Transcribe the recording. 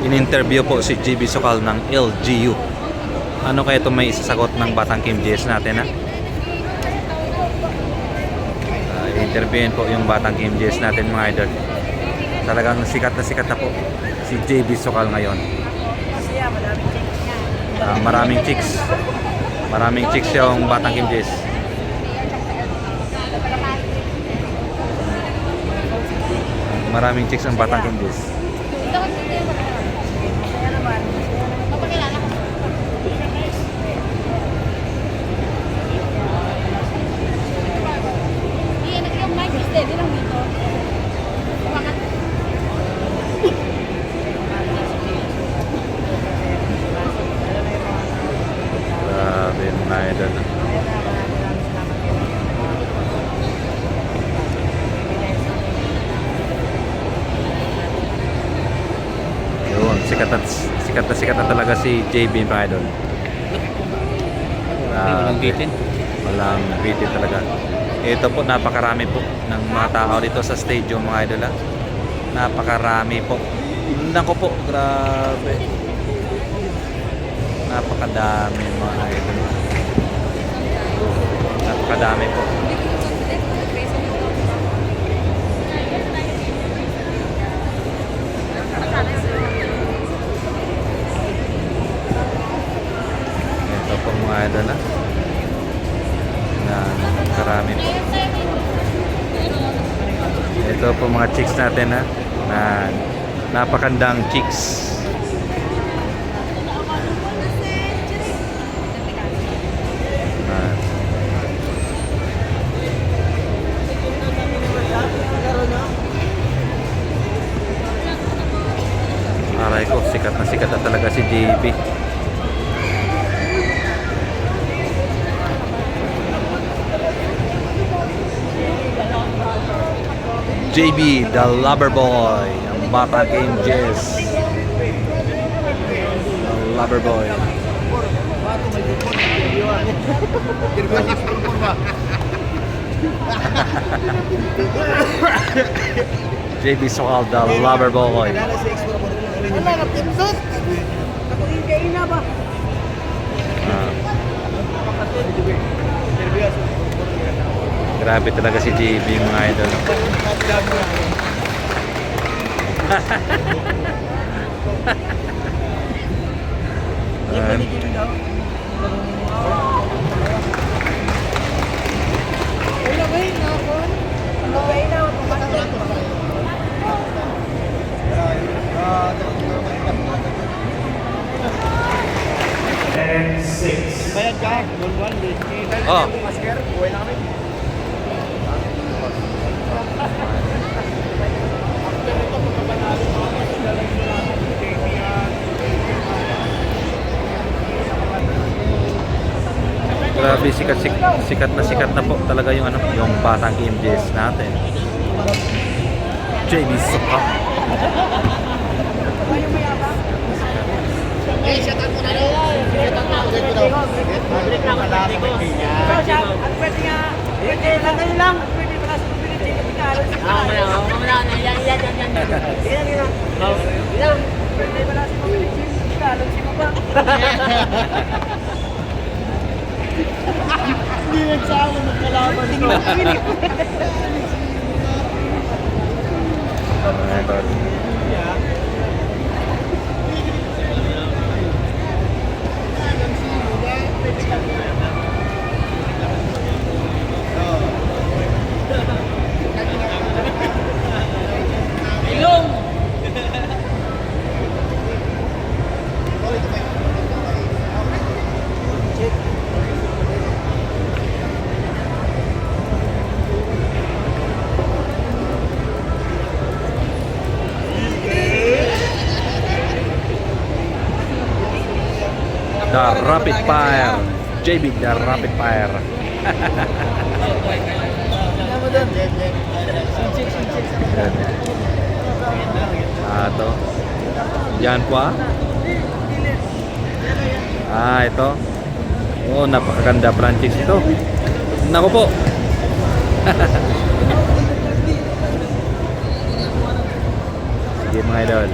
In-interview po si JB Sokal ng LGU. Ano kaya ito may isasagot ng Batang Kim JS natin, ha? I-interviewin po yung Batang Kim JS natin, mga idol. Talagang sikat na po si JB Sokal ngayon. Maraming chicks. Maraming chicks yung Batang Kim JS. Maraming chicks ang Batang Kim JS. Grabe mga idol. Yun, sikat na talaga si JB mga idol. Walang bitin. Walang bitin talaga. Ito po, napakarami po ng mga tao dito sa stadium mga idol, ha? Napakarami po. Nako po, grabe. Napakadami mga idol. Napakadami po. Ito po mga idol, ha? Napakarami po. Ito po mga chicks natin, ha? Napakandang chicks. Aray ko, sikat na talaga si JB. JB, the lover boy. Ang Batang Kim JS. The lover boy. JB Sokal, the lover boy. Grabe talaga si JB mga idol. Bayad ka, Oh. masker, buhay na kami. Grabe, sikat na po talaga yung ano, yung Batang Kim JS natin. JB Sokal. Eh, shut up mo na rin. Shut up na ulit ko daw. Mabalik na ako. Pwede nga. Pwede lang. Pwede pa sa mobility. Mamaya. Yan. Ilang. Pwede pa sa mobility. Kalon si Maba. Hindi nagsama magkalaban. The Rapid Fire. JB, the Rapid Fire. Ito. Yan po. Ito. Oh, napakaganda branches ito. Nako po. Sige mga idol.